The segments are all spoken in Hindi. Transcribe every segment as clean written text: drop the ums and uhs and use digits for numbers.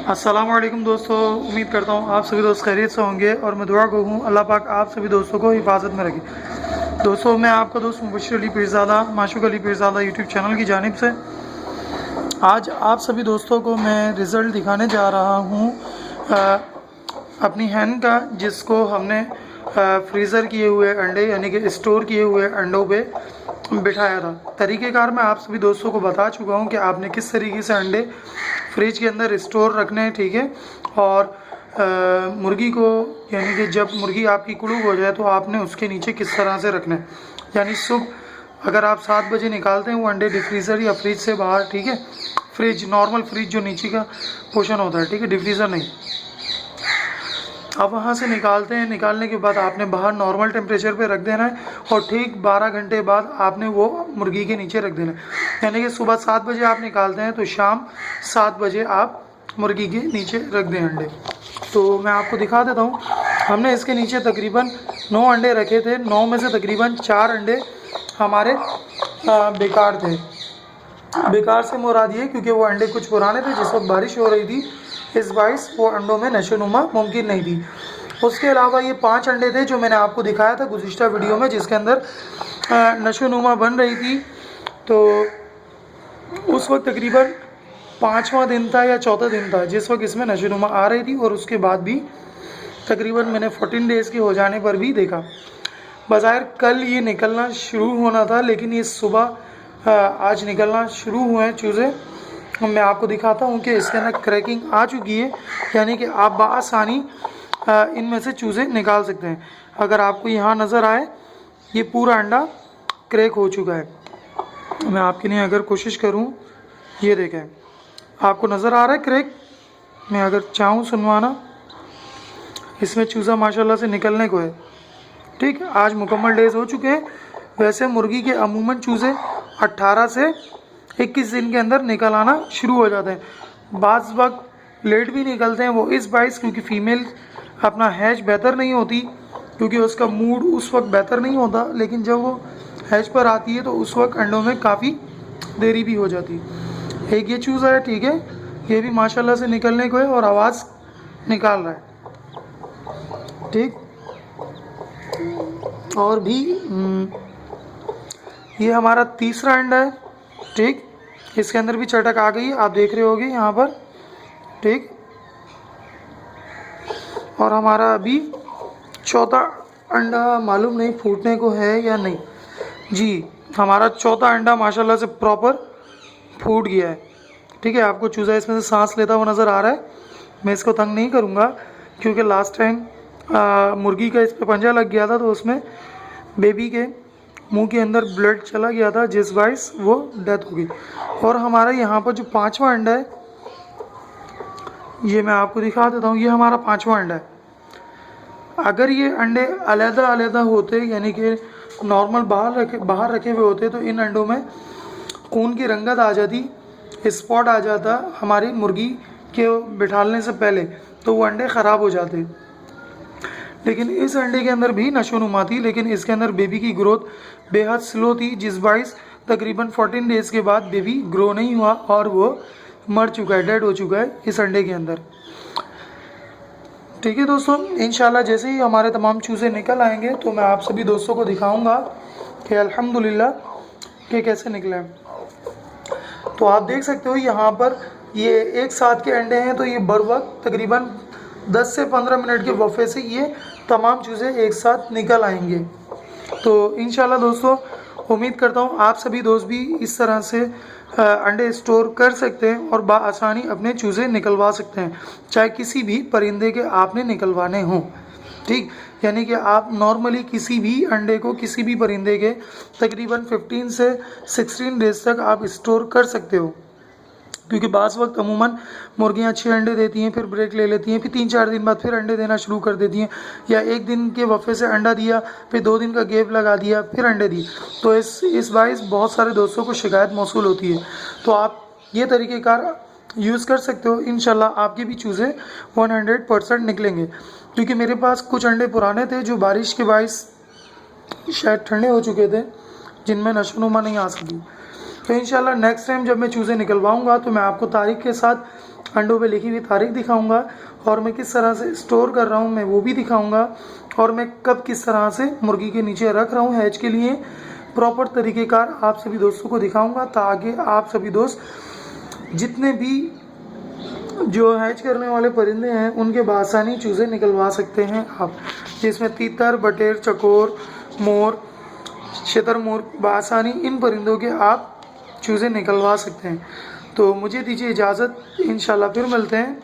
अस्सलामुअलैकुम दोस्तों, उम्मीद करता हूँ आप सभी दोस्त खैरियत से होंगे और मैं दुआ को हूँ अल्लाह पाक आप सभी दोस्तों को हिफाजत में रखे। दोस्तों, मैं आपका दोस्त मुबशिर अली पीरज़ादा माशूक अली पीरज़ादा यूट्यूब चैनल की जानिब से आज आप सभी दोस्तों को मैं रिज़ल्ट दिखाने जा रहा हूँ अपनी हैन का, जिसको हमने फ्रीज़र किए हुए अंडे यानी कि स्टोर किए हुए अंडों पे बिठाया था। तरीक़ेकार मैं आप सभी दोस्तों को बता चुका हूँ कि आपने किस तरीके से अंडे फ्रिज के अंदर स्टोर रखने हैं, ठीक है। और मुर्गी को यानी कि जब मुर्गी आपकी कुड़ूक हो जाए तो आपने उसके नीचे किस तरह से रखना है, यानी सुबह अगर आप 7 बजे निकालते हैं वो अंडे डिफ्रीज़र या फ्रिज से बाहर, ठीक है, फ्रिज नॉर्मल फ्रिज जो नीचे का पोर्शन होता है, ठीक है, डिफ्रीज़र नहीं, अब वहाँ से निकालते हैं। निकालने के बाद आपने बाहर नॉर्मल टेम्परेचर पे रख देना है और ठीक 12 घंटे बाद आपने वो मुर्गी के नीचे रख देना है। यानी कि सुबह 7 बजे आप निकालते हैं तो शाम 7 बजे आप मुर्गी के नीचे रख दें अंडे। तो मैं आपको दिखा देता हूँ, हमने इसके नीचे तकरीबन 9 अंडे रखे थे। 9 में से तकरीबन 4 अंडे हमारे बेकार थे। बेकार से मुराद ये क्योंकि वो अंडे कुछ पुराने थे, जिस वक्त बारिश हो रही थी इस बाइस वो अंडों में नशोनुमा मुमकिन नहीं थी। उसके अलावा ये 5 अंडे थे जो मैंने आपको दिखाया था गुज़िश्ता वीडियो में, जिसके अंदर नशोनुमा बन रही थी। तो उस वक्त तकरीबन 5वां दिन था या 4था दिन था जिस वक्त इसमें नशोनुमा आ रही थी, और उसके बाद भी तकरीबन मैंने 14 डेज़ के हो जाने पर भी देखा। बज़ाहिर कल ये निकलना शुरू होना था, लेकिन ये सुबह आज निकलना शुरू हुए हैं चूज़े। मैं आपको दिखाता हूँ कि इसके अंदर क्रैकिंग आ चुकी है, यानी कि आप बआसानी इनमें से चूज़े निकाल सकते हैं। अगर आपको यहाँ नज़र आए ये पूरा अंडा क्रैक हो चुका है। मैं आपके लिए अगर कोशिश करूँ, ये देखें, आपको नज़र आ रहा है क्रैक। मैं अगर चाहूँ सुनवाना, इसमें चूज़ा माशाल्लाह से निकलने को है, ठीक। आज मुकम्मल डेज़ हो चुके हैं। वैसे मुर्गी के अमूमन चूज़े 18 से 21 दिन के अंदर निकल आना शुरू हो जाते हैं। बाज़ वक्त लेट भी निकलते हैं, वो इस बाइस क्योंकि फ़ीमेल अपना हैच बेहतर नहीं होती, क्योंकि उसका मूड उस वक्त बेहतर नहीं होता, लेकिन जब वो हैच पर आती है तो उस वक्त अंडों में काफ़ी देरी भी हो जाती है। एक ये चूज़ा है, ठीक है, ये भी माशाल्लाह से निकलने को है और आवाज़ निकाल रहा है, ठीक। और भी ये हमारा तीसरा अंडा है, ठीक। इसके अंदर भी चटक आ गई, आप देख रहे होगे यहाँ पर, ठीक। और हमारा अभी चौथा अंडा मालूम नहीं फूटने को है या नहीं। जी, हमारा चौथा अंडा माशाल्लाह से प्रॉपर फूट गया है, ठीक है। आपको चूज़ा इसमें से सांस लेता हुआ नज़र आ रहा है। मैं इसको तंग नहीं करूँगा क्योंकि लास्ट टाइम मुर्गी का इस पर पंजा लग गया था, तो उसमें बेबी के मुंह के अंदर ब्लड चला गया था, जिस बाइस वो डेथ हो गई। और हमारा यहाँ पर जो 5वां अंडा है, ये मैं आपको दिखा देता हूँ, ये हमारा 5वां अंडा है। अगर ये अंडे अलग-अलग होते, यानी कि नॉर्मल बाहर रखे हुए होते, तो इन अंडों में खून की रंगत आ जाती, स्पॉट आ जाता हमारी मुर्गी के बिठालने से पहले, तो वो अंडे ख़राब हो जाते। लेकिन इस अंडे के अंदर भी नशोनुमा थी, लेकिन इसके अंदर बेबी की ग्रोथ बेहद स्लो थी, जिस बाइस तकरीबन 14 डेज़ के बाद बेबी ग्रो नहीं हुआ और वो मर चुका है, डेड हो चुका है इस अंडे के अंदर, ठीक है दोस्तों। इंशाल्लाह जैसे ही हमारे तमाम चूज़े निकल आएंगे तो मैं आप सभी दोस्तों को दिखाऊंगा कि अल्हम्दुलिल्लाह कि कैसे निकले हैं। तो आप देख सकते हो यहाँ पर ये एक साथ के अंडे हैं, तो ये बर वक्त तकरीबन 10 से 15 मिनट के वफ़े से ये तमाम चीज़ें एक साथ निकल आएंगे। तो इंशाल्लाह दोस्तों उम्मीद करता हूँ आप सभी दोस्त भी इस तरह से अंडे स्टोर कर सकते हैं और बआसानी अपने चूज़े निकलवा सकते हैं, चाहे किसी भी परिंदे के आपने निकलवाने हों, ठीक। यानी कि आप नॉर्मली किसी भी अंडे को किसी भी परिंदे के तकरीबन 15 से 16 डेज़ तक आप स्टोर कर सकते हो, क्योंकि बाज़ वक्त अमूमन मुर्गियाँ 6 अंडे देती हैं, फिर ब्रेक ले लेती हैं, फिर 3-4 दिन बाद फिर अंडे देना शुरू कर देती हैं, या एक दिन के वफ़े से अंडा दिया, फिर 2 दिन का गैप लगा दिया, फिर अंडे दिए। तो इस बाइस बहुत सारे दोस्तों को शिकायत मौसूल होती है। तो आप ये तरीक़ेकार यूज़ कर सकते हो, इंशाल्लाह आपके भी चूज़े 100% निकलेंगे। क्योंकि मेरे पास कुछ अंडे पुराने थे जो बारिश के बाइस शायद ठंडे हो चुके थे, जिनमें नशोनुमा नहीं आ सकी। तो इंशाल्लाह नेक्स्ट टाइम जब मैं चूज़े निकलवाऊंगा तो मैं आपको तारीख के साथ अंडों पे लिखी हुई तारीख दिखाऊंगा और मैं किस तरह से स्टोर कर रहा हूँ मैं वो भी दिखाऊंगा, और मैं कब किस तरह से मुर्गी के नीचे रख रहा हूँ हैच के लिए प्रॉपर तरीक़ेकार आप सभी दोस्तों को दिखाऊंगा, ताकि आप सभी दोस्त जितने भी जो हैच करने वाले परिंदे हैं उनके बासानी चूज़े निकलवा सकते हैं आप, जिसमें तीतर, बटेर, चकोर, मोर, शतरमुर्ग, बासानी इन परिंदों के आप चूज़े निकलवा सकते हैं। तो मुझे दीजिए इजाज़त, इंशाल्लाह फिर मिलते हैं।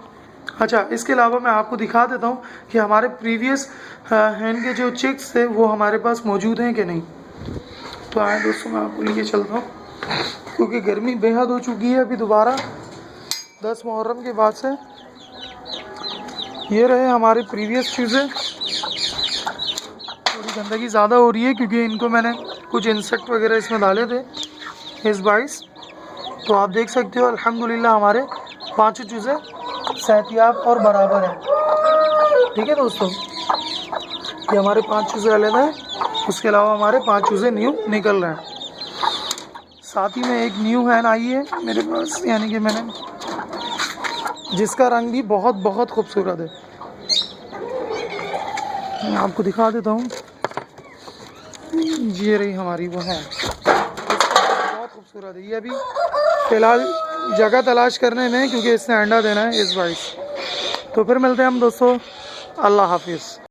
अच्छा, इसके अलावा मैं आपको दिखा देता हूँ कि हमारे प्रीवियस हैन के जो चिक्स थे वो हमारे पास मौजूद हैं कि नहीं। तो आए दोस्तों, मैं आपको लिए चलता हूँ क्योंकि गर्मी बेहद हो चुकी है अभी दोबारा 10 मुहर्रम के बाद से। ये रहे हमारे प्रीवियस चूज़े। थोड़ी गंदगी ज़्यादा हो रही है क्योंकि इनको मैंने कुछ इंसेक्ट वगैरह इसमें डाले थे इस बाइस। तो आप देख सकते हो अल्हम्दुलिल्लाह हमारे 5 चूज़े सेहतियाब और बराबर हैं। ठीक है दोस्तों, ये हमारे 5 चूज़े अलग हैं, उसके अलावा हमारे 5 चूज़े न्यू निकल रहे हैं। साथ ही में एक न्यू हैन आई है मेरे पास, यानी कि मैंने जिसका रंग भी बहुत बहुत खूबसूरत है। मैं आपको दिखा देता हूँ, ये रही हमारी वो है, बहुत खूबसूरत है। ये अभी फ़िलहाल जगह तलाश करने में, क्योंकि इसने अंडा देना है इस बाइस। तो फिर मिलते हैं हम दोस्तों, अल्लाह हाफिज़।